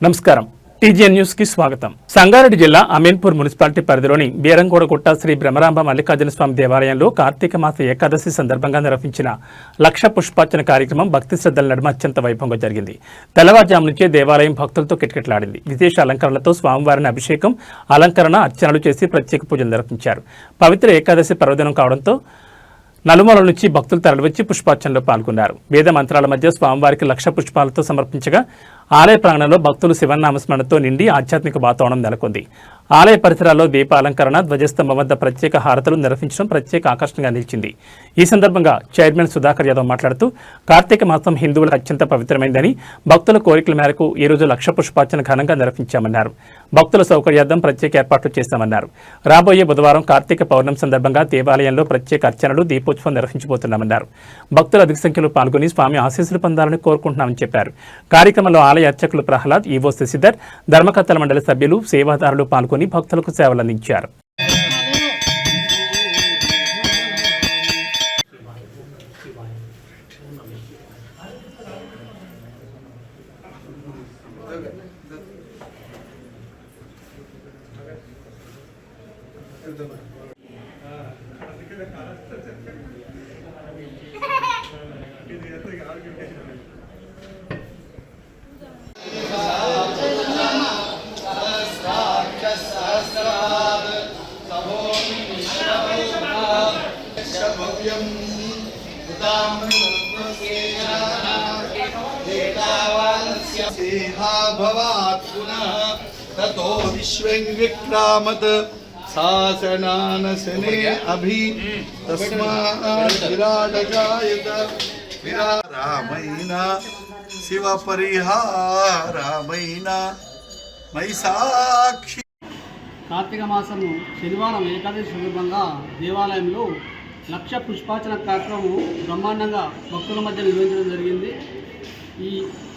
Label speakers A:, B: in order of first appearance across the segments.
A: నమస్కారం TGN news కి స్వాగతం. సంగారెడ్డి జిల్లా అమీన్పూర్ మున్సిపాలిటీ పరిధిలోని బీరంగూడగుట్ట శ్రీ బ్రహ్మరాంబ మల్లికార్జున స్వామి దేవాలయంలో కార్తీక మాస ఏకాదశి సందర్భంగా నిర్వహించిన లక్ష పుష్పార్చన కార్యక్రమం భక్తి శ్రద్ధల నడుమ అత్యంత వైభవంగా జరిగింది. తెల్లవారుజాము నుంచే దేవాలయం భక్తులతో కిటకిటలాడింది. విశేష అలంకరణలతో స్వామివారిని అభిషేకం, అలంకరణ, అర్చనలు చేసి ప్రత్యేక పూజలు నిర్వహించారు. పవిత్ర ఏకాదశి పర్వదినం కావడంతో నలుమూలల నుంచి భక్తులు తరలివచ్చి పుష్పార్చనలో పాల్గొన్నారు. వేద మంత్రాల మధ్య స్వామివారికి లక్ష పుష్పాలతో సమర్పించగా ఆలయ ప్రాంగణంలో భక్తులు శివనామస్మరణతో నిండి ఆధ్యాత్మిక వాతావరణం నెలకొంది. ఆలయ పరిసరాల్లో దీప అలంకరణ, ధ్వజస్తంభం వద్ద ప్రత్యేక హారతులు నిర్వహించడం ప్రత్యేక ఆకర్షణగా నిలిచింది. ఈ సందర్భంగా చైర్మన్ సుధాకర్ యాదవ్ మాట్లాడుతూ కార్తీక మాసం హిందువులకు అత్యంత పవిత్రమైందని, భక్తుల కోరికల మేరకు ఈ రోజు లక్ష పుష్పార్చన ఘనంగా నిర్వహించామన్నారు. భక్తుల సౌకర్యార్థం ప్రత్యేక ఏర్పాట్లు చేశామన్నారు. రాబోయే బుధవారం కార్తీక పౌర్ణమి సందర్భంగా దేవాలయంలో ప్రత్యేక అర్చనలు, దీపోత్సవం నిర్వహించబోతున్నామన్నారు. భక్తులు అధిక సంఖ్యలో పాల్గొని స్వామి ఆశీస్సులు పొందాలని కోరుకుంటున్నామని చెప్పారు. కార్యక్రమంలో ఆలయ అర్చకులు ప్రహ్లాద్, ఈవో శశిధర్, ధర్మకర్తల మండలి సభ్యులు, సేవాదారులు పాల్గొని భక్తులకు సేవలందించారు.
B: ततो विश्वं विक्रामत शासनानसने अभि तस्मात् विराटजायत रामैना शिव परिहारामैना మైసాక్షి.
C: కార్తీక మాసము శనివారం ఏకాదశి సందర్భంగా దేవాలయంలో లక్ష పుష్పార్చన కార్యక్రమం బ్రహ్మాండంగా భక్తుల మధ్య నిర్వహించడం జరిగింది. ఈ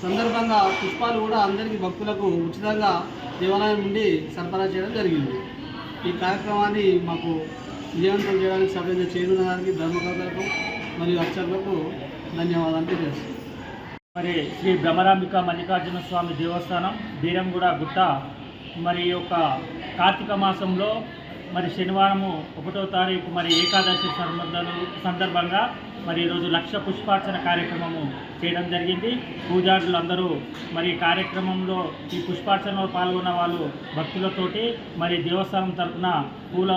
C: సందర్భంగా పుష్పాలు కూడా అందరికీ భక్తులకు ఉచితంగా దేవాలయం నుండి సరఫరా చేయడం జరిగింది. ఈ కార్యక్రమాన్ని మాకు విజయవంతం చేయడానికి సభ్యుల చైర్మన్ గారికి, ధర్మకర్తలకు మరియు అర్చకులకు ధన్యవాదాలు తెలియజేస్తాను.
D: మరి శ్రీ బ్రహ్మరాంబిక మల్లికార్జున స్వామి దేవస్థానం బీరంగూడ గుట్ట మరి యొక్క కార్తీక మాసంలో మరి శనివారము 1వ తారీఖు మరి ఏకాదశి సందర్భంగా మరి ఈరోజు లక్ష పుష్పార్చన కార్యక్రమము చేయడం జరిగింది. పూజారులు అందరూ మరి కార్యక్రమంలో ఈ పుష్పార్చనలో పాల్గొన్న వాళ్ళు భక్తులతోటి మరి దేవస్థానం తరఫున పూల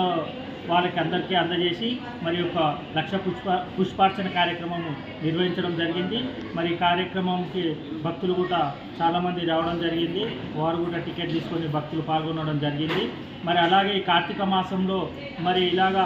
D: వాళ్ళకి అందరికీ అందజేసి మరి ఒక లక్ష పుష్పార్చన కార్యక్రమం నిర్వహించడం జరిగింది. మరి కార్యక్రమంకి భక్తులు కూడా చాలామంది రావడం జరిగింది. వారు కూడా టికెట్ తీసుకొని భక్తులు పాల్గొనడం జరిగింది. మరి అలాగే ఈ కార్తీక మాసంలో మరి ఇలాగా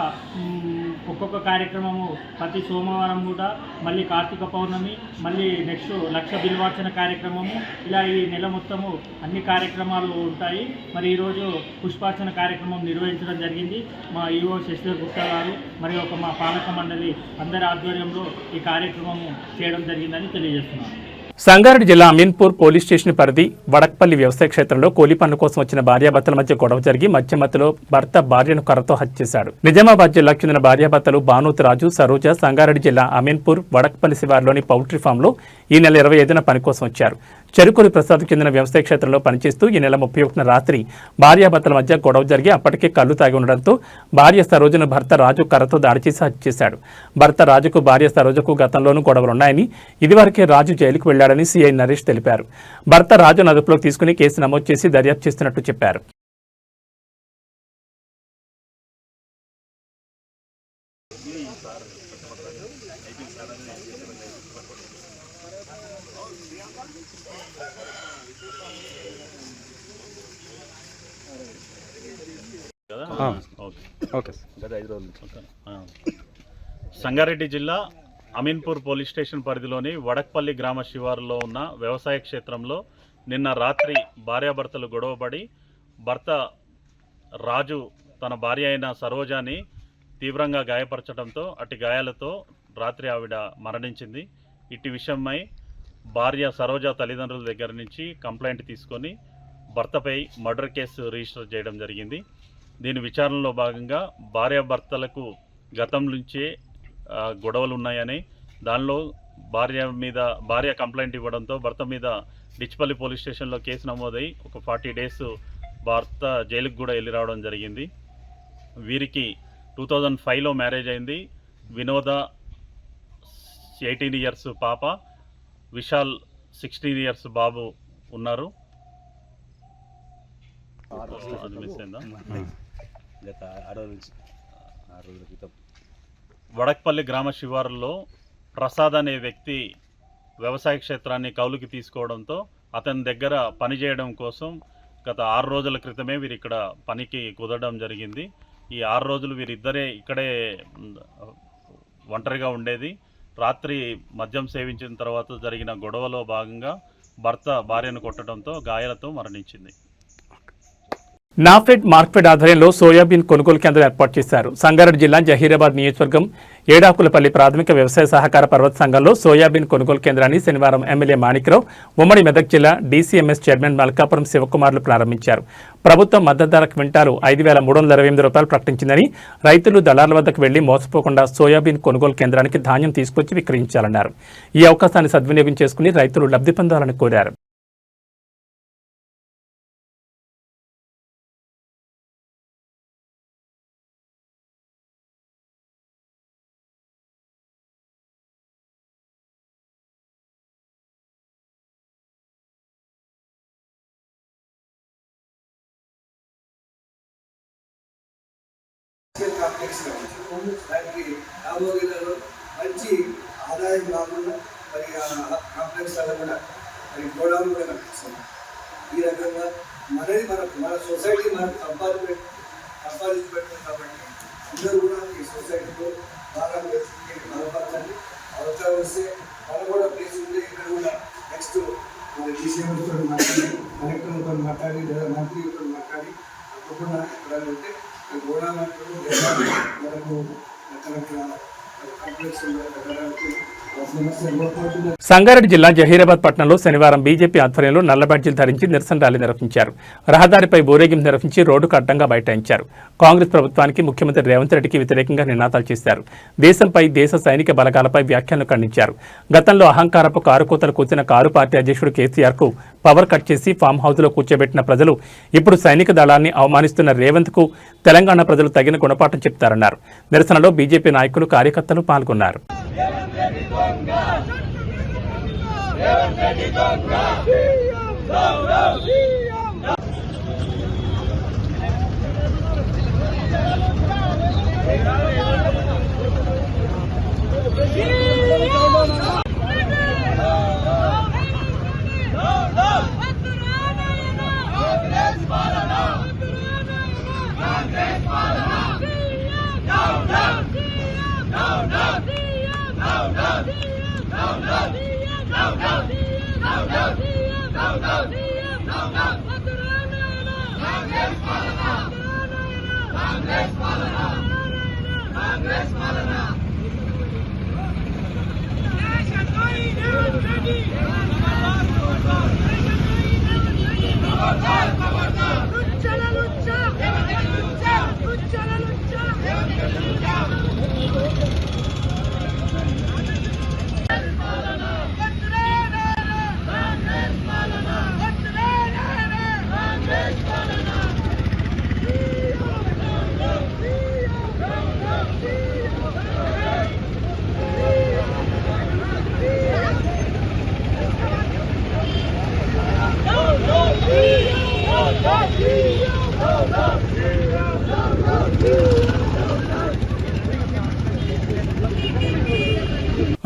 D: ఒక్కొక్క కార్యక్రమము ప్రతి సోమవారం కూడా మళ్ళీ కార్తీక పౌర్ణమి, మళ్ళీ నెక్స్ట్ లక్ష బిల్వార్చన కార్యక్రమము, ఇలా ఈ నెల మొత్తము అన్ని కార్యక్రమాలు ఉంటాయి. మరి ఈరోజు పుష్పార్చన కార్యక్రమం నిర్వహించడం జరిగింది. మా ఈవో శశిధర్ గుప్తా గారు మరియు మా పాలక మండలి అందరి ఆధ్వర్యంలో ఈ కార్యక్రమము చేయడం జరిగిందని తెలియజేస్తున్నాను.
A: సంగారెడ్డి జిల్లా అమీన్పూర్ పోలీస్ స్టేషన్ పరిధి వడక్పల్లి వ్యవసాయ క్షేత్రంలో కూలీ పనుల కోసం వచ్చిన భార్యాభర్తల మధ్య గొడవ జరిగి మధ్యమధ్యలో భర్త భార్యను కర్రతో హత్య చేశాడు. నిజామాబాద్ జిల్లాకు చెందిన భార్యాభర్తలు భానూత్ రాజు, సరోజ సంగారెడ్డి జిల్లా అమీన్పూర్ వడక్పల్లి శివారులోని పౌల్ట్రీ ఫామ్లో ఈ నెల 25న పని కోసం వచ్చారు. చెరుకూరి ప్రసాద్ చెందిన వ్యవసాయ క్షేత్రంలో పనిచేస్తూ ఈ నెల 31న రాత్రి భార్యాభర్తల మధ్య గొడవ జరిగి అప్పటికే కళ్ళు తాగి ఉండడంతో భార్య సరోజను భర్త రాజు కర్రతో దాడి చేసి హత్య చేశాడు. భర్త రాజుకు, భార్య సరోజకు గతంలోనూ గొడవలున్నాయని, ఇదివరకే రాజు జైలుకు వెళ్లాడని సీఐ నరేష్ తెలిపారు. భర్త రాజును అదుపులోకి తీసుకుని కేసు నమోదు చేసి దర్యాప్తు చేస్తున్నట్టు చెప్పారు.
E: సంగారెడ్డి జిల్లా అమీన్పూర్ పోలీస్ స్టేషన్ పరిధిలోని వడక్పల్లి గ్రామ శివారులో ఉన్న వ్యవసాయ క్షేత్రంలో నిన్న రాత్రి భార్యాభర్తలు గొడవపడి భర్త రాజు తన భార్య అయిన సరోజాని తీవ్రంగా గాయపరచడంతో అటు గాయాలతో రాత్రి ఆవిడ మరణించింది. ఇటు విషయమై భార్య సరోజ తల్లిదండ్రుల దగ్గర నుంచి కంప్లైంట్ తీసుకొని భర్తపై మర్డర్ కేసు రిజిస్టర్ చేయడం జరిగింది. దీని విచారణలో భాగంగా భార్యాభర్తలకు గతం నుంచే గొడవలు ఉన్నాయని, దానిలో భార్య కంప్లైంట్ ఇవ్వడంతో భర్త మీద డిచ్పల్లి పోలీస్ స్టేషన్లో కేసు నమోదై ఒక 40 days భర్త జైలుకు కూడా వెళ్ళి రావడం జరిగింది. వీరికి 2005లో మ్యారేజ్ అయింది. వినోద 18 years పాప, విశాల్ 16 years బాబు ఉన్నారు. అది మిస్ అయిందా? వడక్పల్లి గ్రామ శివారులో ప్రసాద్ అనే వ్యక్తి వ్యవసాయ క్షేత్రాన్ని కౌలుకి తీసుకోవడంతో అతని దగ్గర పనిచేయడం కోసం గత 6 రోజుల క్రితమే వీరు ఇక్కడ పనికి కుదరడం జరిగింది. ఈ 6 రోజులు వీరిద్దరే ఇక్కడే ఒంటరిగా ఉండేది. రాత్రి మద్యం సేవించిన తర్వాత జరిగిన గొడవలో భాగంగా భర్త భార్యను కొట్టడంతో గాయాలతో మరణించింది.
A: నాఫెడ్ మార్క్ఫెడ్ ఆధ్వర్యంలో సోయాబీన్ కొనుగోలు కేంద్రం ఏర్పాటు చేశారు. సంగారెడ్డి జిల్లా జహీరాబాద్ నియోజకవర్గం ఏడాకులపల్లి ప్రాథమిక వ్యవసాయ సహకార పర్వత సంఘంలో సోయాబీన్ కొనుగోలు కేంద్రాన్ని శనివారం ఎమ్మెల్యే మాణిక్రావు, ఉమ్మడి మెదక్ జిల్లా డీసీఎంఎస్ చైర్మన్ మల్కాపురం శివకుమార్లు ప్రారంభించారు. ప్రభుత్వం మద్దతు ధర క్వింటాలు 5,328 రూపాయలు ప్రకటించిందని, రైతులు దళారుల వద్దకు వెళ్లి మోసపోకుండా సోయాబీన్ కొనుగోలు కేంద్రానికి ధాన్యం తీసుకొచ్చి విక్రయించాలన్నారు. ఈ అవకాశాన్ని సద్వినియోగం చేసుకుని రైతులు లబ్ధి పొందాలని కోరారు.
F: కాంప్లెక్స్ దానికి రాబోయేలో మంచి ఆదాయం రాకుండా మరి కాంప్లెక్స్ వల్ల కూడా మరి గోడౌన్ కూడా కనిపిస్తుంది. ఈ రకంగా మన సొసైటీ మనకు సంపాదించి పెట్టింది కాబట్టి అందరూ కూడా ఈ సొసైటీలో బాగా బలపరచండి. అవసరం వస్తే మనం కూడా ప్లేస్ ఉంటే ఇక్కడ కూడా నెక్స్ట్ మన డీసీఎంతో మాట్లాడి, కలెక్టర్తో మాట్లాడి, లేదా మంత్రితో మాట్లాడి తప్పకుండా ఇక్కడ ఉంటే
A: సంగారెడ్డి జిల్లా జహీరాబాద్ పట్టణంలో శనివారం బీజేపీ ఆధ్వర్యంలో నల్ల బ్యాడ్జీలు ధరించి నిరసన ర్యాలీ నిర్వహించారు. రహదారిపై ఊరేగింపు నిర్వహించి రోడ్డుకు అడ్డంగా బైఠాయించారు. కాంగ్రెస్ ప్రభుత్వానికి ముఖ్యమంత్రి రేవంత్ రెడ్డికి వ్యతిరేకంగా నినాదాలు చేశారు. దేశంపై, దేశ సైనిక బలగాలపై వ్యాఖ్యలను ఖండించారు. గతంలో అహంకారపు కారుకోతలు కూర్చిన కారు పార్టీ అధ్యక్షుడు కేసీఆర్ కు పవర్ కట్ చేసి ఫామ్ హౌస్ లో కూర్చోబెట్టిన ప్రజలు ఇప్పుడు సైనిక దళాన్ని అవమానిస్తున్న రేవంత్ కు తెలంగాణ ప్రజలు తగిన గుణపాఠం చెప్తారన్నారు. నిరసనలో బీజేపీ నాయకులు, కార్యకర్తలు పాల్గొన్నారు.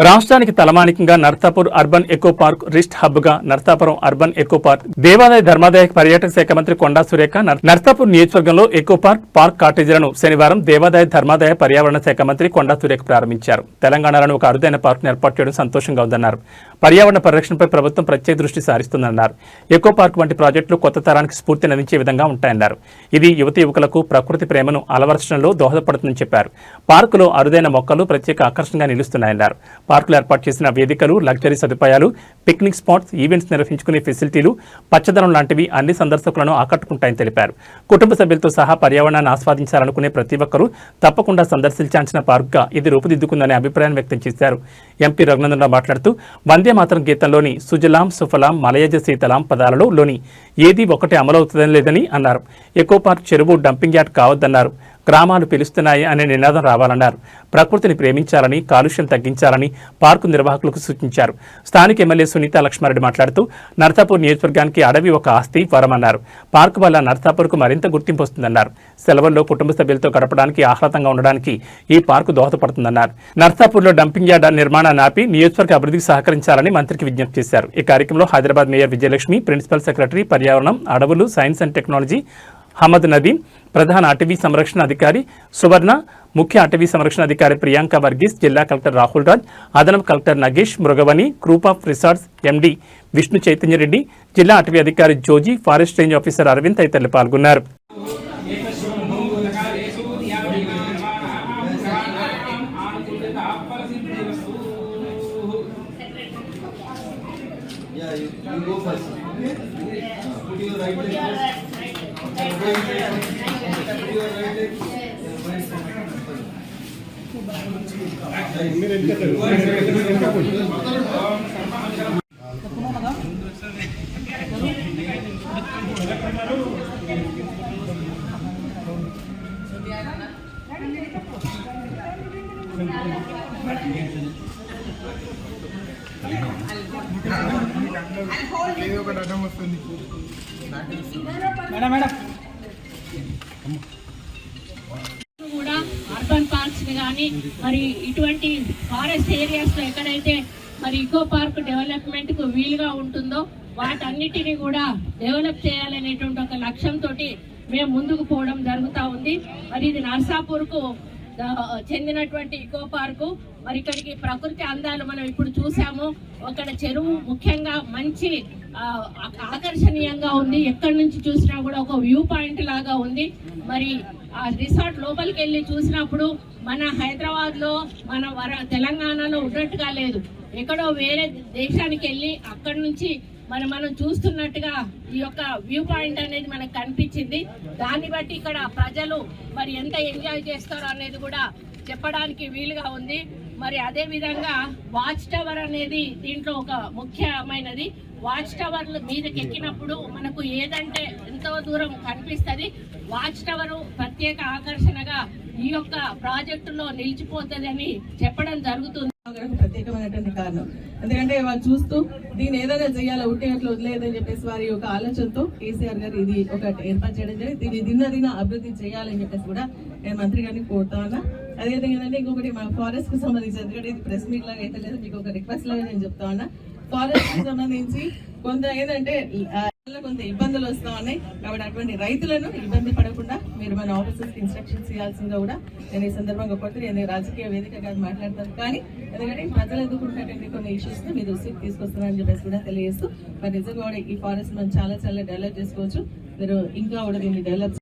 A: రాష్ట్రానికి తలమానికంగా నర్సాపూర్ అర్బన్ ఎకో పార్క్ రిస్ట్ హబ్ గా నర్సాపురం అర్బన్ ఎకో పార్క్ దేవాదాయ ధర్మాదాయ పర్యాటక శాఖ మంత్రి కొండా సురేఖ నర్సాపూర్ నియోజకవర్గంలో ఎకో పార్క్ కాటేజీలను శనివారం దేవాదాయ ధర్మాదాయ పర్యావరణ శాఖ మంత్రి కొండా సురేఖ ప్రారంభించారు. తెలంగాణలోని ఒక అరుదైన పార్కును ఏర్పాటు చేయడం సంతోషంగా ఉందన్నారు. పర్యావరణ పరిరక్షణపై ప్రభుత్వం ప్రత్యేక దృష్టి సారిస్తుందన్నారు. ఎకో పార్క్ వంటి ప్రాజెక్టులు కొత్త తరానికి స్ఫూర్తిని అందించే విధంగా ఉంటాయన్నారు. ఇది యువతీయువకులకు ప్రకృతి ప్రేమను అలవరచడంలో దోహదపడుతుందని చెప్పారు. పార్కులో అరుదైన మొక్కలు ప్రత్యేక ఆకర్షణగా నిలుస్తున్నాయన్నారు. పార్కులు ఏర్పాటు చేసిన వేదికలు, లగ్జరీ సదుపాయాలు, పిక్నిక్ స్పాట్స్, ఈవెంట్స్ నిర్వహించుకునే ఫెసిలిటీలు, పచ్చదనం లాంటివి అన్ని సందర్శకులను ఆకట్టుకుంటాయని తెలిపారు. కుటుంబ సభ్యులతో సహా పర్యావరణాన్ని ఆస్వాదించాలనుకునే ప్రతి ఒక్కరూ తప్పకుండా సందర్శించాల్సిన పార్కుగా ఇది రూపుదిద్దుకుందనే అభిప్రాయం వ్యక్తం చేశారు. ఎంపీ రఘునందనరావు మాట్లాడుతూ వందే వందేమాతరం గీతంలోని సుజలాం సుఫలాం మలయజ శీతలాం పదాలలో లోని ఏది ఒకటి అమలవుతుందని లేదని అన్నారు. ఎకో పార్క్ చెరువు డంపింగ్ యార్డ్ కావద్దన్నారు. గ్రామాలు పిలుస్తున్నాయి అనే నినాదం రావాలన్నారు. ప్రకృతిని ప్రేమించాలని, కాలుష్యం తగ్గించాలని పార్కు నిర్వాహకులకు సూచించారు. స్థానిక ఎమ్మెల్యే సునీత లక్ష్మారెడ్డి మాట్లాడుతూ నర్సాపూర్ నియోజకవర్గానికి అడవి ఒక ఆస్తి వరమన్నారు. పార్కు వల్ల నర్సాపూర్కు మరింత గుర్తింపు వస్తుందన్నారు. సెలవుల్లో కుటుంబ సభ్యులతో గడపడానికి ఆహ్లాదంగా ఉండడానికి ఈ పార్కు దోహదపడుతుందన్నారు. నర్సాపూర్లో డంపింగ్ యార్డ్ నిర్మాణాన్ని ఆపి నియోజకవర్గ అభివృద్ధికి సహకరించాలని మంత్రికి విజ్ఞప్తి చేశారు. ఈ కార్యక్రమంలో Hyderabad mayor Vijayalakshmi, principal secretary పర్యావరణం, అడవులు, science and technology Hamad Nadeem, ప్రధాన అటవీ సంరక్షణ అధికారి సువర్ణ, ముఖ్య అటవీ సంరక్షణ అధికారి ప్రియాంక వర్గీస్, జిల్లా కలెక్టర్ రాహుల్ రాజ్, అదనపు collector Nagesh Mrugavani, group of resorts ఎండి విష్ణు చైతన్యరెడ్డి, జిల్లా అటవీ అధికారి Joji, forest range officer Arvind తదితరులు పాల్గొన్నారు.
G: కూడా అర్బన్ పార్క్స్ కానీ మరి ఇటువంటి ఫారెస్ట్ ఏరియాస్ లో ఎక్కడైతే మరి ఇకో పార్క్ డెవలప్మెంట్ కు వీలుగా ఉంటుందో వాటన్నిటిని కూడా డెవలప్ చేయాలనేటువంటి ఒక లక్ష్యంతో మేము ముందుకు పోవడం జరుగుతూ ఉంది. మరి ఇది నర్సాపూర్ కు చెందినటువంటి ఇకో పార్కు. మరి ఇక్కడికి ప్రకృతి అందాలు మనం ఇప్పుడు చూసాము. అక్కడ చెరువు ముఖ్యంగా మంచి ఆకర్షణీయంగా ఉంది. ఎక్కడి నుంచి చూసినా కూడా ఒక వ్యూ పాయింట్ లాగా ఉంది. మరి ఆ రిసార్ట్ లోపలికి వెళ్ళి చూసినప్పుడు మన హైదరాబాద్ లో మన తెలంగాణలో ఉన్నట్టుగా లేదు. ఎక్కడో వేరే దేశానికి వెళ్ళి అక్కడి నుంచి మనం చూస్తున్నట్టుగా ఈ యొక్క వ్యూ పాయింట్ అనేది మనకు కనిపించింది. దాన్ని బట్టి ఇక్కడ ప్రజలు మరి ఎంత ఎంజాయ్ చేస్తారో అనేది కూడా చెప్పడానికి వీలుగా ఉంది. మరి అదే విధంగా వాచ్ టవర్ అనేది దీంట్లో ఒక ముఖ్యమైనది. వాచ్ టవర్ మీదకి ఎక్కినప్పుడు మనకు ఏదంటే ఎంతో దూరం కనిపిస్తుంది. వాచ్ టవర్ ప్రత్యేక ఆకర్షణగా ఈ యొక్క ప్రాజెక్టులో నిలిచిపోతుందని చెప్పడం జరుగుతుంది.
H: ప్రత్యేకమైనటువంటి కారణం ఎందుకంటే వాళ్ళు చూస్తూ దీన్ని ఏదైనా చేయాలో ఉంటేట్లు వదిలేదని చెప్పేసి వారి యొక్క ఆలోచనతో కేసీఆర్ గారు ఇది ఒకటి ఏర్పాటు చేయడం జరిగింది. దీన్ని దిన అభివృద్ధి చేయాలని చెప్పేసి కూడా నేను మంత్రి గారిని కోరుతా ఉన్నా. అదేవిధంగా ఏంటంటే ఇంకొకటి మా ఫారెస్ట్ కి సంబంధించి ఎందుకంటే ఇది ప్రెస్ మీట్ లాగా అయితే లేదు, మీకు ఒక రిక్వెస్ట్ లాగా నేను చెప్తా ఉన్నా. ఫారెస్ట్ కి సంబంధించి కొంత ఏంటంటే కొంత ఇబ్బందులు వస్తా ఉన్నాయి. కాబట్టి అటువంటి రైతులను ఇబ్బంది పడకుండా మీరు మన ఆఫీసర్స్ కి ఇన్స్ట్రక్షన్స్ ఇవ్వాల్సిందిగా కూడా నేను ఈ సందర్భంగా కొట్టి నేను రాజకీయ వేదికగా మాట్లాడతాను. కానీ ఎందుకంటే ప్రజలు ఎదుర్కొంటున్నటువంటి కొన్ని ఇష్యూస్ ని మీ దృష్టికి తీసుకొస్తున్నారని చెప్పేసి కూడా తెలియజేస్తూ మరి నిజంగా కూడా ఈ ఫారెస్ట్ మనం చాలా చాలా డెవలప్ చేసుకోవచ్చు. మీరు ఇంకా కూడా దీన్ని డెవలప్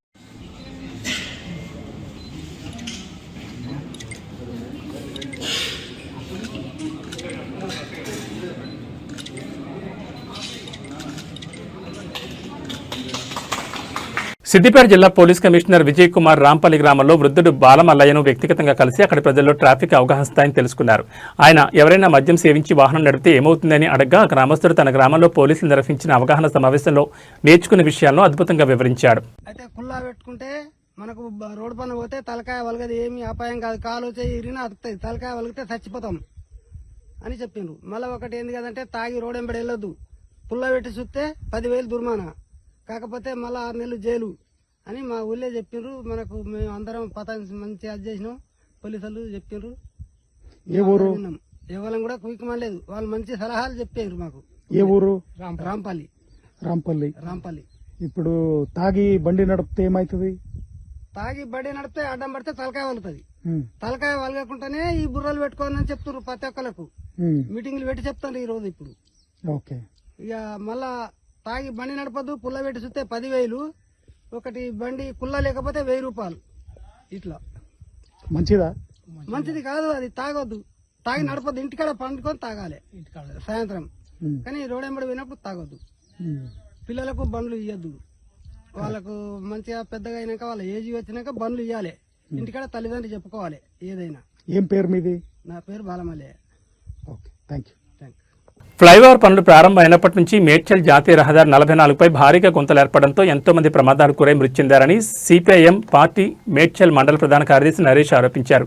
A: సిద్దిపేట జిల్లా పోలీస్ కమిషనర్ విజయ్ కుమార్ రాంపల్లి గ్రామంలో వృద్ధుడు బాలమల్లయ్యను వ్యక్తిగతంగా కలిసి అక్కడి ప్రజల్లో ట్రాఫిక్ అవగాహన స్థాయిని తెలుసుకున్నారు. ఆయన ఎవరైనా మద్యం సేవించి వాహనం నడిపితే ఏమవుతుందని అడగ్గా గ్రామస్తుడు తన గ్రామంలో పోలీసులు నిర్వహించిన అవగాహన సమావేశంలో నేర్చుకున్న విషయాలను అద్భుతంగా వివరించాడు.
C: అయితే కుల్లా పెట్టుకుంటే మనకు రోడ్డు పైన పోతే తలకాయ వలగది ఏమి అపాయం కాదు, కాలు వచ్చి ఇరిగినా అతుకుతుంది, తలకాయ వలిగితే చచ్చిపోతాం అని చెప్పిండ్రు. మళ్ళీ ఒకటి ఏంది కదంటే తాగి రోడ్ వెంబడి వెళ్ళొద్దు, పుల్ల పెట్టి చూస్తే 10,000 దుర్మానా, కాకపోతే మళ్ళీ 6 నెలలు జైలు అని మా ఊళ్ళో చెప్పిండ్రు. మనకు మేము అందరం మంచి అది చేసినాం, పోలీసులు చెప్పిండ్రు. ఎవరం కూడా కుయ్యమలేదు, వాళ్ళు మంచి సలహాలు చెప్పారు మాకు.
I: ఏ ఊరు?
C: రాంపల్లి. రాంపల్లి.
I: ఇప్పుడు తాగి బండి నడిపితే ఏమైతుంది?
C: తాగి బండి నడిపితే అడ్డం పడితే తలకాయ వలుగుతుంది. తలకాయ వలగకుండానే ఈ బుర్రలు పెట్టుకోవాలని చెప్తున్నారు ప్రతి ఒక్కరికి. మీటింగ్లు పెట్టి చెప్తాను ఈ రోజు. ఇప్పుడు ఇక మళ్ళా తాగి బండి నడపద్దు, పుల్ల పెట్టి చూస్తే 10,000, ఒకటి బండి కుల్ల లేకపోతే 1,000 రూపాయలు. ఇట్లా మంచిది కాదు, అది తాగొద్దు. తాగి నడపద్దు, ఇంటికాడ పండుకొని తాగాలి సాయంత్రం. కానీ రోడ్ వెంబడి పోయినప్పుడు తాగొద్దు. పిల్లలకు బండ్లు ఇవ్వద్దు, వాళ్ళకు మంచిగా పెద్దగా అయినాక వాళ్ళ ఏజ్ వచ్చినాక బండ్లు ఇవ్వాలి. ఇంటికాడ తల్లిదండ్రులు చెప్పుకోవాలి ఏదైనా.
I: ఏం పేరు మీది?
C: నా పేరు Balamallaiah.
I: Okay, thank you.
A: Flyover పనులు ప్రారంభమైనప్పటి నుంచి మేడ్చల్ జాతీయ రహదారి 44పై భారీగా గుంతలు ఏర్పడంతో ఎంతో మంది ప్రమాదాలకు గురై మృతి చెందారని సిపిఐఎం పార్టీ మేడ్చల్ మండల ప్రధాన కార్యదర్శి నరేష్ ఆరోపించారు.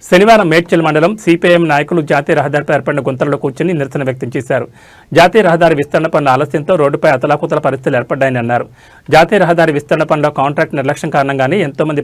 A: శనివారం మేడ్చల్ మండలం సిపిఐఎం నాయకులు జాతీయ రహదారిపై ఏర్పడిన గుంతలలో కూర్చొని నిరసన వ్యక్తం చేశారు. జాతీయ రహదారి విస్తరణ పనుల ఆలస్యంతో రోడ్డుపై అతలాకుతల పరిస్థితులు ఏర్పడ్డాయని అన్నారు. జాతీయ రహదారి విస్తరణ పనుల కాంట్రాక్ట్ నిర్లక్ష్యం కారణంగానే ఎంతో మంది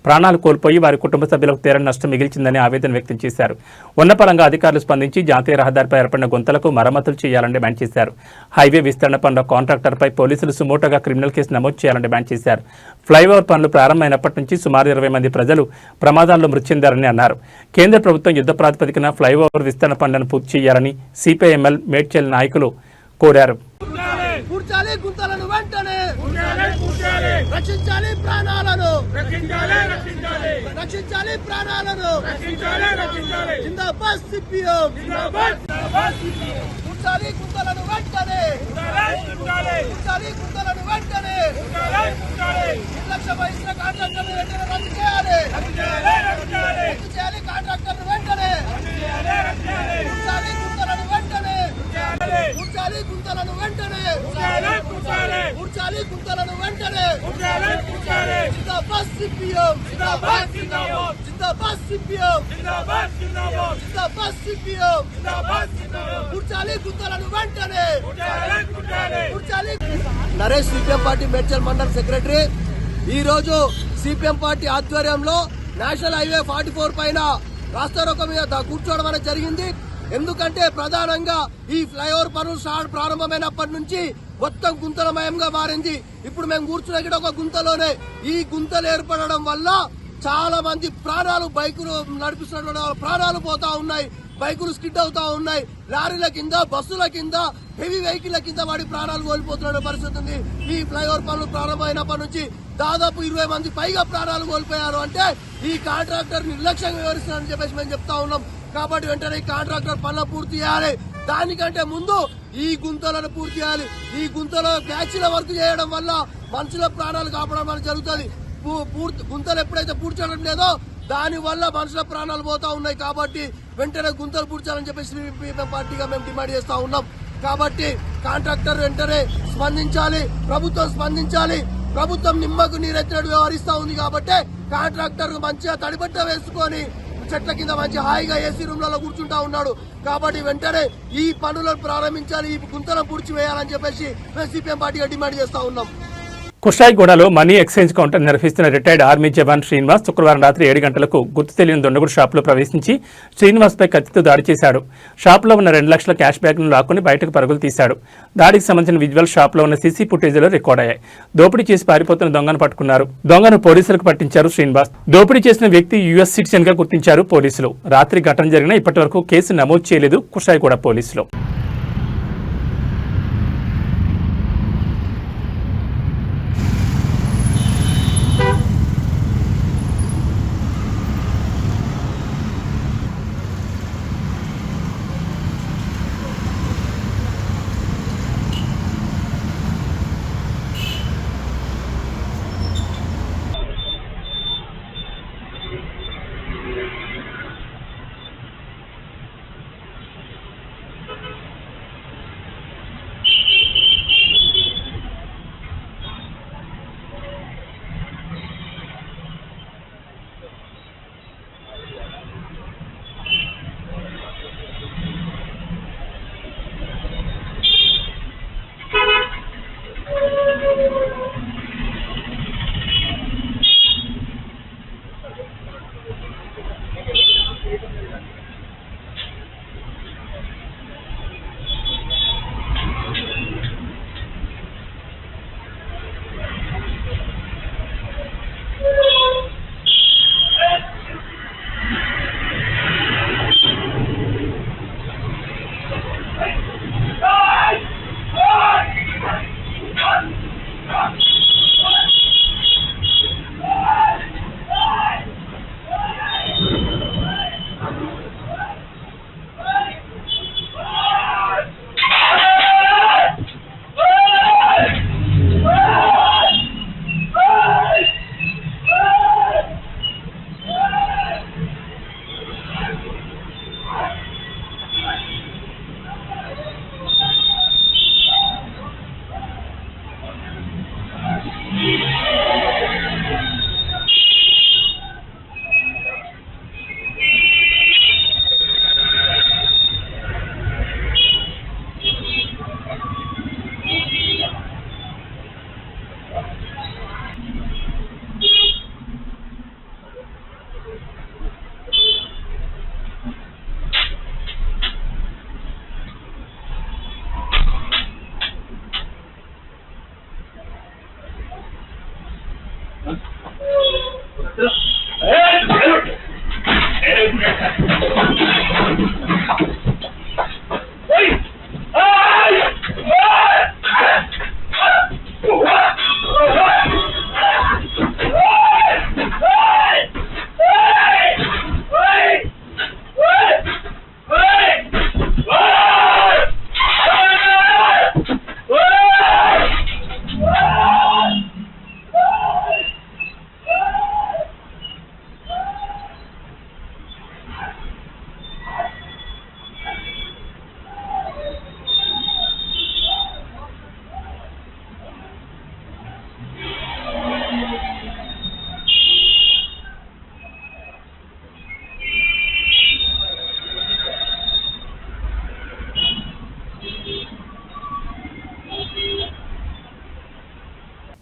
A: ప్రాణాలు కోల్పోయి వారి కుటుంబ సభ్యులకు తీరని నష్టం మిగిల్చిందని ఆవేదన వ్యక్తం చేశారు. ఉన్నపరంగా అధికారులు స్పందించి జాతీయ రహదారిపై ఏర్పడిన గుంతలకు మరమ్మతులు చేయాలని డిమాండ్ చేశారు. హైవే విస్తరణ పనుల కాంట్రాక్టర్పై పోలీసులు సుమోటోగా క్రిమినల్ కేసు నమోదు చేయాలని డిమాండ్ చేశారు. ఫ్లైఓవర్ పనులు ప్రారంభమైనప్పటి నుంచి సుమారు 20 మంది ప్రజలు ప్రమాదాల్లో మృతి చెందారని అన్నారు. కేంద్ర ప్రభుత్వం యుద్ధ ప్రాతిపదికన ఫ్లైఓవర్ విస్తరణ పనులను పూర్తి చేయాలని సిపిఐఎంఎల్ మేడ్చల్ నాయకులు కోరారు.
C: కూర్చాలి గుంతలను వెంటనే రక్షించాలి ప్రాణాలను రక్షించాలి ప్రాణాలను జిందాబాద్ సిపిఎం కూర్చాలి గుంతలను వెంటనే కూర్చాలి గుంతలను వెంటనే నిర్లక్ష్య వహించిన కాంట్రాక్టర్ను వెంటనే రద్దు చేయాలి రద్దు చేయాలి కాంట్రాక్టర్ను వెంటనే కూర్చాలి గుంతలను వెంటనే కూర్చాలి గుంతలను వెంటనే కూర్చాలి గుంతలను వెంటనే జిందాబాద్ సిపిఎం జిందాబాద్ సిపిఎం జిందాబాద్ సిపిఎం కూర్చాలి గుంతలను వెంటనే కూర్చాలి. Naresh CPM party Medchal mandal secretary. ఈ రోజు సిపిఎం పార్టీ ఆధ్వర్యంలో నేషనల్ హైవే 44 పైన రాస్తారోకో మీద కూర్చోవడం అనేది జరిగింది. ఎందుకంటే ప్రధానంగా ఈ ఫ్లైఓవర్ పనులు ప్రారంభమైనప్పటి నుంచి మొత్తం గుంతలమయంగా మారింది. ఇప్పుడు మేము కూర్చున్న ఒక గుంతలోనే ఈ గుంతలు ఏర్పడడం వల్ల చాలా మంది ప్రాణాలు, బైకులు నడిపిస్తున్న ప్రాణాలు పోతా ఉన్నాయి, బైకులు స్కిడ్ అవుతా ఉన్నాయి, లారీల కింద, బస్సుల కింద, హెవీ వెహికల్ కింద వాడి ప్రాణాలు కోల్పోతున్న పరిస్థితి ఉంది. ఈ ఫ్లైఓవర్ పనులు ప్రారంభమైనప్పటి నుంచి దాదాపు 20 మంది పైగా ప్రాణాలు కోల్పోయారు. అంటే ఈ కాంట్రాక్టర్ నిర్లక్ష్యంగా వివరిస్తున్నారని చెప్పేసి మేము చెప్తా ఉన్నాం. కాబట్టి వెంటనే ఈ కాంట్రాక్టర్ పనులు పూర్తి చేయాలి. దానికంటే ముందు ఈ గుంతలను పూర్తి చేయాలి. ఈ గుంతలో ప్యాచ్ల వర్క్ చేయడం వల్ల మనుషుల ప్రాణాలు కాపాడడం అనేది జరుగుతుంది. గుంతలు ఎప్పుడైతే పూర్తి చేయడం లేదో దాని వల్ల మనుషుల ప్రాణాలు పోతా ఉన్నాయి. కాబట్టి వెంటనే గుంతలు పూడ్చాలని చెప్పేసి సిపిఎం పార్టీగా మేము డిమాండ్ చేస్తా ఉన్నాం. కాబట్టి కాంట్రాక్టర్ వెంటనే స్పందించాలి, ప్రభుత్వం స్పందించాలి. ప్రభుత్వం నిమ్మకు నీరెత్తినట్టు వ్యవహరిస్తా ఉంది. కాబట్టి కాంట్రాక్టర్ మంచిగా తడిబట్ట వేసుకొని చెట్ల కింద మంచి హాయిగా ఏసీ రూమ్లలో కూర్చుంటా ఉన్నాడు. కాబట్టి వెంటనే ఈ పనులను ప్రారంభించాలి, ఈ గుంతలను పూడ్చి వేయాలని చెప్పేసి మేము సిపిఎం పార్టీగా డిమాండ్ చేస్తా ఉన్నాం.
A: కుషాయిగూడలో మనీ ఎక్స్చేంజ్ కౌంటర్ నిర్వహిస్తున్న రిటైర్డ్ ఆర్మీ జవాన్ శ్రీనివాస్ శుక్రవారం రాత్రి 7 గంటలకు గుర్తు తెలియని దొండగుడు షాపులో ప్రవేశించి శ్రీనివాస్పై కత్తితో దాడి చేశాడు. షాపులో ఉన్న 2 లక్షల క్యాష్ బ్యాగ్ను లాక్కుని బయటకు పరుగులు తీశాడు. దాడికి సంబంధించిన విజువల్ షాపులో ఉన్న సీసీ ఫుటేజ్లో రికార్డ్ అయ్యాయి. దోపిడీ చేసి పారిపోతున్న దొంగను పట్టుకున్నారు. దొంగను పోలీసులకు పట్టించారు శ్రీనివాస్. దోపిడీ చేసిన వ్యక్తి యుఎస్ సిటిజన్ గా గుర్తించారు పోలీసులు. రాత్రి ఘటన జరిగినా ఇప్పటి వరకు కేసు నమోదు చేయలేదు కుషాయిగూడ పోలీసులు.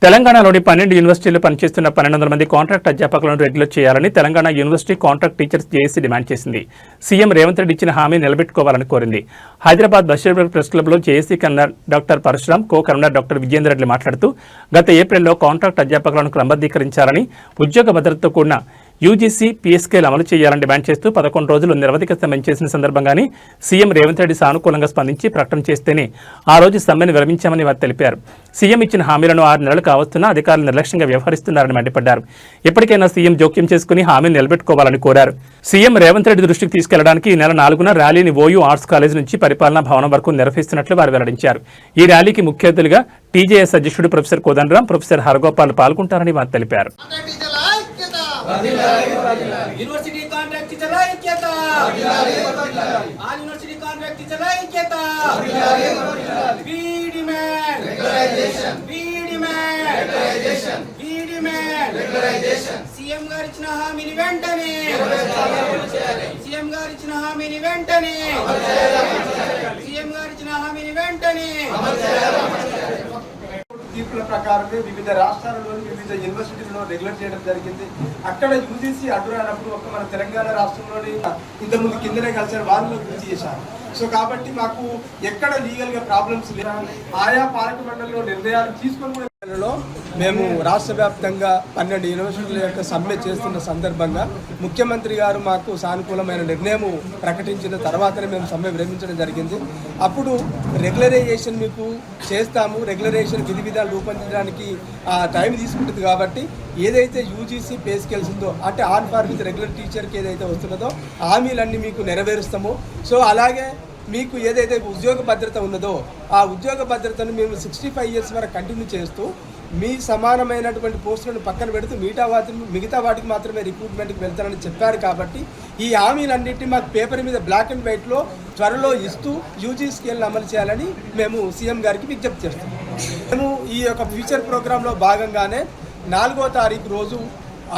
A: తెలంగాణలోని 12 యూనివర్సిటీల్లో పనిచేస్తున్న 1200 మంది కాంట్రాక్ట్ అధ్యాపకులను రెగ్యులర్ చేయాలని Telangana university contract teachers JAC demand చేసింది. సీఎం రేవంత్ రెడ్డి ఇచ్చిన హామీ నిలబెట్టుకోవాలని కోరింది. హైదరాబాద్ బషీర్బాగ్ ప్రెస్ క్లబ్లో JAC convener doctor Parashuram, co convener doctor Vijayender Reddy మాట్లాడుతూ గత ఏప్రిల్లో కాంట్రాక్ట్ అధ్యాపకులను క్రమబద్ధీకరించాలని, ఉద్యోగ భద్రతతో కూడిన యూజీసీ పీఎస్కేలు అమలు చేయాలని డిమాండ్ చేస్తూ 11 రోజులు నిరవధిక సమ్మె చేసిన సందర్భంగానే సీఎం రేవంత్ రెడ్డి సానుకూలంగా స్పందించి ప్రకటన చేస్తేనే ఆ రోజు సమ్మెను విరమించామని వారు తెలిపారు. సీఎం ఇచ్చిన హామీలను 6 నెలలు కావస్తున్నా అధికారులు నిర్లక్ష్యంగా వ్యవహరిస్తున్నారని మండిపడ్డారు. ఎప్పటికైనా సీఎం జోక్యం చేసుకుని హామీని నిలబెట్టుకోవాలని కోరారు. సీఎం రేవంత్ రెడ్డి దృష్టికి తీసుకెళ్లడానికి ఈ నెల 4న ర్యాలీని ఓయూ ఆర్ట్స్ కాలేజ్ నుంచి పరిపాలనా భవనం వరకు నిర్వహిస్తున్నట్లు వారు వెల్లడించారు. ఈ ర్యాలీకి ముఖ్య అతిథులుగా టీజేఎస్ అధ్యక్షుడు ప్రొఫెసర్ కోదండరాం, ప్రొఫెసర్ హరగోపాల్ పాల్గొంటారని వారు తెలిపారు.
C: యూనివర్సిటీ కాంట్రాక్ట్ టీచర్ల ఐక్యత, ఆల్ యూనివర్సిటీ కాంట్రాక్ట్ టీచర్ల ఐక్యత, we demand regularisation, we demand regularisation, we demand regularisation. CM గారు ఇచ్చిన హామీని వెంటనే సీఎం గారు ఇచ్చిన హామీని వెంటనే సీఎం గారు ఇచ్చిన హామీని వెంటనే
F: తీర్పుల ప్రకారమే వివిధ రాష్ట్రాలలోని వివిధ యూనివర్సిటీలలో రెగ్యులర్ చేయడం జరిగింది. అక్కడ యూజీసీ అడ్డు రానప్పుడు ఒక మన తెలంగాణ రాష్ట్రంలోని ఇంతకుముందు కిందనే కలిసారు, వాళ్ళు గుర్తు చేశారు. సో కాబట్టి మాకు ఎక్కడ లీగల్ గా ప్రాబ్లమ్స్ లేవు. ఆయా పాలక మండలిలో నిర్ణయాలు తీసుకొని కూడా మేము రాష్ట్ర వ్యాప్తంగా 12 యూనివర్సిటీల యొక్క సమ్మె చేస్తున్న సందర్భంగా ముఖ్యమంత్రి గారు మాకు సానుకూలమైన నిర్ణయం ప్రకటించిన తర్వాతనే మేము సమ్మె విరమించడం జరిగింది. అప్పుడు రెగ్యులరైజేషన్ మీకు చేస్తాము, రెగ్యులరైజేషన్ విధి విధాలు రూపొందించడానికి టైం తీసుకుంటుంది. కాబట్టి ఏదైతే యూజీసీ పే స్కేల్స్ ఉందో, అంటే ఆన్ పార్ విత్ రెగ్యులర్ టీచర్కి ఏదైతే వస్తున్నదో హామీలన్నీ మీకు నెరవేరుస్తాము. సో అలాగే మీకు ఏదైతే ఉద్యోగ భద్రత ఉన్నదో ఆ ఉద్యోగ భద్రతను మేము 65 ఇయర్స్ వరకు కంటిన్యూ చేస్తూ మీ సమానమైనటువంటి పోస్టులను పక్కన పెడుతూ మిగతా వాటికి మాత్రమే రిక్రూట్మెంట్కి వెళ్తారని చెప్పారు. కాబట్టి ఈ హామీలన్నింటినీ మాకు పేపర్ మీద బ్లాక్ అండ్ వైట్లో త్వరలో ఇస్తూ యూజీ స్కేల్ని అమలు చేయాలని మేము సీఎం గారికి విజ్ఞప్తి చేస్తున్నాం. మేము ఈ యొక్క ఫ్యూచర్ ప్రోగ్రాంలో భాగంగానే 4వ తారీఖు రోజు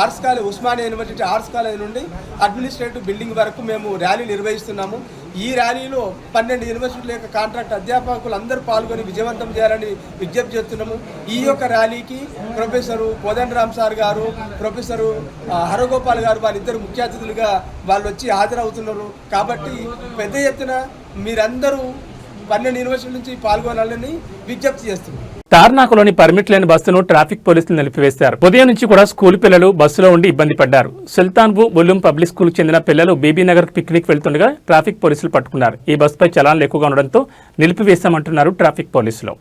F: arts college, Osmania university arts college నుండి అడ్మినిస్ట్రేటివ్ బిల్డింగ్ వరకు మేము ర్యాలీ నిర్వహిస్తున్నాము. ఈ ర్యాలీలో 12 యూనివర్సిటీల యొక్క కాంట్రాక్ట్ అధ్యాపకులు అందరూ పాల్గొని విజయవంతం చేయాలని విజ్ఞప్తి చేస్తున్నాము. ఈ యొక్క ర్యాలీకి ప్రొఫెసరు కోదండరామ్ సార్ గారు, ప్రొఫెసరు హరగోపాల్ గారు వాళ్ళిద్దరు ముఖ్య అతిథులుగా వాళ్ళు వచ్చి హాజరవుతున్నారు. కాబట్టి పెద్ద ఎత్తున మీరందరూ 12 యూనివర్సిటీల నుంచి పాల్గొనాలని విజ్ఞప్తి చేస్తున్నారు.
A: తార్నాకలోని పర్మిట్ లేని బస్సును ట్రాఫిక్ పోలీసులు నిలిపివేశారు. ఉదయం నుంచి కూడా స్కూల్ పిల్లలు బస్సులో ఉండి ఇబ్బంది పడ్డారు. సుల్తాన్బు ఉలూం పబ్లిక్ స్కూల్కు చెందిన పిల్లలు బీబీనగర్ పిక్నిక్ వెళ్తుండగా ట్రాఫిక్ పోలీసులు పట్టుకున్నారు. ఈ బస్సుపై చలాన్లు ఎక్కువగా ఉండడంతో నిలిపివేశామంటున్నారు ట్రాఫిక్ పోలీసులు.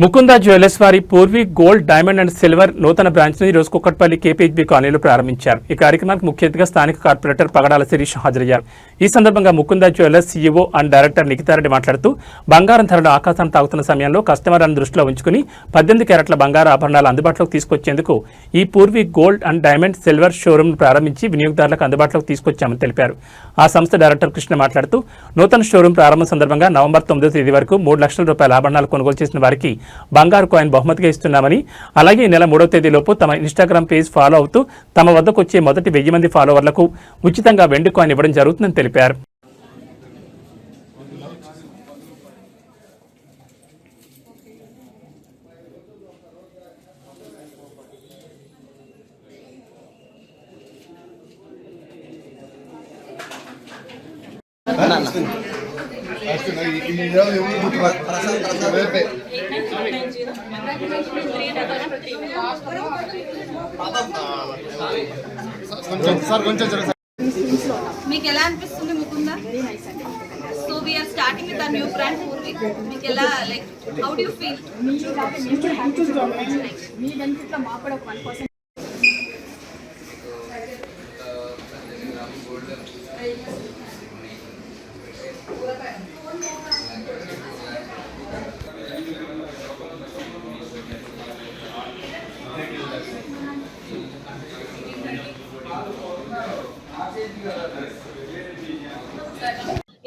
A: ముకుందా జ్యువెలర్స్ వారి Purvi gold, diamond and silver నూతన బ్రాంచ్ ను ఈ రోజు కుక్కట్పల్లి కేపీహెచ్బీ కాలనీలో ప్రారంభించారు. ఈ కార్యక్రమానికి ముఖ్య అతిథిగా స్థానిక కార్పొరేటర్ పగడాల శిరీష్ హాజరయ్యారు. ఈ సందర్భంగా Mukunda jewellers CEO and director Nikitha Reddy మాట్లాడుతూ బంగారం ధరలు ఆకాశాన్ని తాగుతున్న సమయంలో కస్టమర్లను దృష్టిలో ఉంచుకుని 18 క్యారెట్ల బంగారు ఆభరణాలు అందుబాటులోకి తీసుకొచ్చేందుకు ఈ Purvi gold and diamond silver showroom ప్రారంభించి వినియోగదారులకు అందుబాటులోకి తీసుకొచ్చామని తెలిపారు. ఆ సంస్థ డైరెక్టర్ కృష్ణ మాట్లాడుతూ నూతన షోరూమ్ ప్రారంభం సందర్భంగా నవంబర్ 9వ తేదీ వరకు 3 లక్షల రూపాయల ఆభరణాలు కొనుగోలు చేసిన వారికి బంగారు కాయిన్ బహుమతిగా ఇస్తున్నామని, అలాగే ఈ నెల 3వ తేదీలోపు తమ ఇన్స్టాగ్రామ్ పేజ్ ఫాలో అవుతూ తమ వద్దకు వచ్చే మొదటి 1000 మంది ఫాలోవర్లకు ఉచితంగా వెండి కాయిన్ ఇవ్వడం జరుగుతుందని తెలిపారు.
J: మీకు ఎలా అనిపిస్తుంది Mukunda? So we are starting with new brand Purvi. మీకు ఎలా, like how do you feel?
G: మీ బెనిఫిట్ లో మాకు కూడా 1%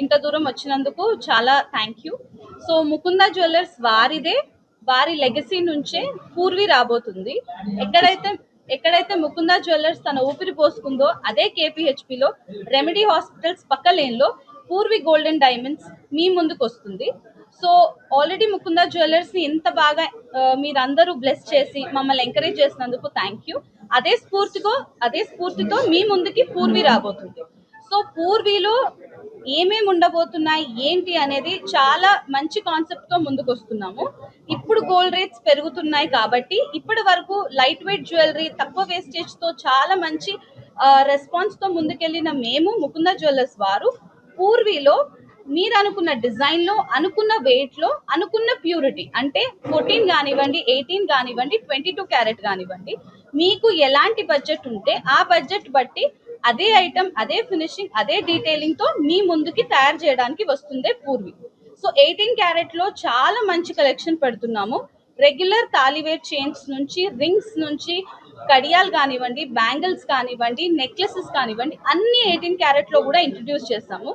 J: ఇంత దూరం వచ్చినందుకు చాలా thank you. So Mukunda jewellers వారి లెగసీ నుంచే పూర్వీ రాబోతుంది. ఎక్కడైతే ముకుందా జ్యువెలర్స్ తన ఊపిరి పోసుకుందో అదే కేపీహెచ్పిలో రెమెడీ హాస్పిటల్స్ పక్క లేన్లో పూర్వీ గోల్డ్ అండ్ డైమండ్స్ మీ ముందుకు వస్తుంది. సో ఆల్రెడీ ముకుందా జ్యువెలర్స్ని ఇంత బాగా మీరందరూ బ్లెస్ చేసి మమ్మల్ని ఎంకరేజ్ చేసినందుకు థ్యాంక్ యూ. అదే స్ఫూర్తితో మీ ముందుకి పూర్వీ రాబోతుంది. సో పూర్వీలో ఏమేమి ఉండబోతున్నాయి ఏంటి అనేది చాలా మంచి కాన్సెప్ట్తో ముందుకు వస్తున్నాము. ఇప్పుడు గోల్డ్ రేట్స్ పెరుగుతున్నాయి కాబట్టి ఇప్పటి వరకు లైట్ వెయిట్ జ్యువెలరీ తక్కువ వేస్టేజ్తో చాలా మంచి రెస్పాన్స్తో ముందుకెళ్ళిన మేము ముకుందా జ్యువెలర్స్ వారు పూర్వీలో మీరు అనుకున్న డిజైన్లో, అనుకున్న వెయిట్లో, అనుకున్న ప్యూరిటీ అంటే 14 కానివ్వండి, 18 కానివ్వండి, 22 క్యారెట్ కానివ్వండి, మీకు ఎలాంటి బడ్జెట్ ఉంటే ఆ బడ్జెట్ బట్టి అదే ఐటమ్, అదే ఫినిషింగ్, అదే డీటెయిలింగ్తో మీ ముందుకి తయారు చేయడానికి వస్తుందే పూర్వీ. సో 18 క్యారెట్లో చాలా మంచి కలెక్షన్ పెడుతున్నాము. రెగ్యులర్ తాలివేట్ చైన్స్ నుంచి, రింగ్స్ నుంచి, కడియాలు కానివ్వండి, బ్యాంగిల్స్ కానివ్వండి, నెక్లెసెస్ కానివ్వండి, అన్ని 18 క్యారెట్లో కూడా ఇంట్రడ్యూస్ చేస్తాము.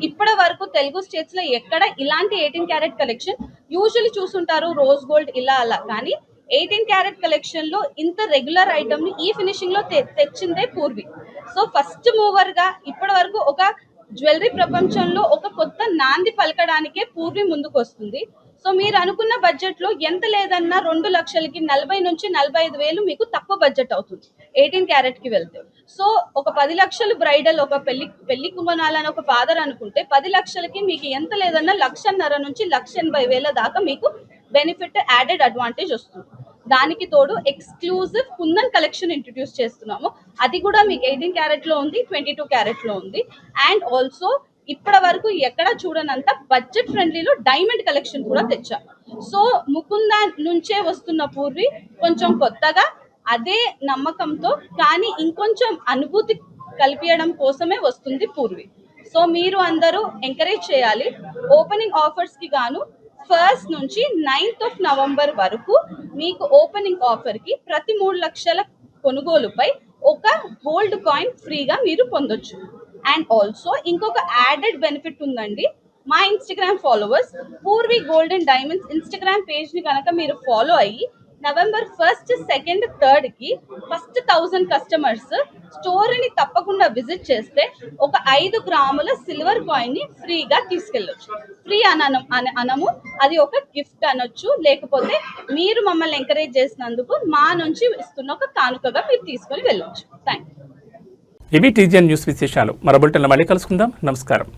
J: ఇప్పటి వరకు తెలుగు స్టేట్స్లో ఎక్కడ ఇలాంటి 18 క్యారెట్ కలెక్షన్ యూజువల్లీ చూసుంటారు, రోజ్ గోల్డ్ ఇలా అలా, కానీ 18 క్యారెట్ కలెక్షన్లో ఇంత రెగ్యులర్ ఐటమ్ని ఈ ఫినిషింగ్లో తెచ్చిందే పూర్వీ. సో ఫస్ట్ మూవర్గా ఇప్పటి వరకు ఒక జ్యువెలరీ ప్రపంచంలో ఒక కొత్త నాంది పలకడానికే పూర్వీ ముందుకు వస్తుంది. సో మీరు అనుకున్న బడ్జెట్లో ఎంత లేదన్నా 2 లక్షలకి 40 నుంచి 45 వేలు మీకు తక్కువ బడ్జెట్ అవుతుంది 18 క్యారెట్కి వెళ్తే. సో ఒక 10 లక్షలు బ్రైడల్, ఒక పెళ్లి కొనాలని ఒక ఫాదర్ అనుకుంటే 10 లక్షలకి మీకు ఎంత లేదన్నా 1,50,000 నుంచి 1,80,000 దాకా మీకు బెనిఫిట్, యాడెడ్ అడ్వాంటేజ్ వస్తుంది. దానికి తోడు ఎక్స్క్లూజివ్ కుందన్ కలెక్షన్ ఇంట్రడ్యూస్ చేస్తున్నాము. అది కూడా మీకు 18 క్యారెట్లో ఉంది, 22 క్యారెట్లో ఉంది. అండ్ ఆల్సో ఇప్పటి వరకు ఎక్కడ చూడనంత బడ్జెట్ ఫ్రెండ్లీలో డైమండ్ కలెక్షన్ కూడా తెచ్చాం. సో ముకుందా నుంచే వస్తున్న పూర్వీ కొంచెం కొత్తగా, అదే నమ్మకంతో, కానీ ఇంకొంచెం అనుభూతి కల్పించడం కోసమే వస్తుంది పూర్వీ. సో మీరు అందరూ ఎంకరేజ్ చేయాలి. ఓపెనింగ్ ఆఫర్స్కి గాను 1st నుంచి 9th నవంబర్ వరకు మీకు ఓపెనింగ్ ఆఫర్కి ప్రతి 3 లక్షల కొనుగోలుపై ఒక గోల్డ్ కాయిన్ ఫ్రీగా మీరు పొందొచ్చు. అండ్ ఆల్సో ఇంకొక యాడెడ్ బెనిఫిట్ ఉందండి. మా Instagram followers Poorvi gold and diamonds Instagram పేజ్ని కనుక మీరు ఫాలో అయ్యి నవంబర్ 1st, 2nd, 3rdకి ఫస్ట్ 1000 కస్టమర్స్ స్టోర్ని తప్పకుండా విజిట్ చేస్తే ఒక 5 గ్రాముల సిల్వర్ కాయిన్ని ఫ్రీగా తీసుకెళ్ళొచ్చు. ఫ్రీ అనము, అది ఒక గిఫ్ట్ అనొచ్చు, లేకపోతే మీరు మమ్మల్ని ఎంకరేజ్ చేసినందుకు మా నుంచి ఇస్తున్న ఒక కానుకగా మీరు తీసుకొని వెళ్ళొచ్చు. Thank you.
A: ఇవి టీజీఎన్ న్యూస్ విశేషాలు. మరో బులెటిన్లో మళ్ళీ కలుసుకుందాం. నమస్కారం.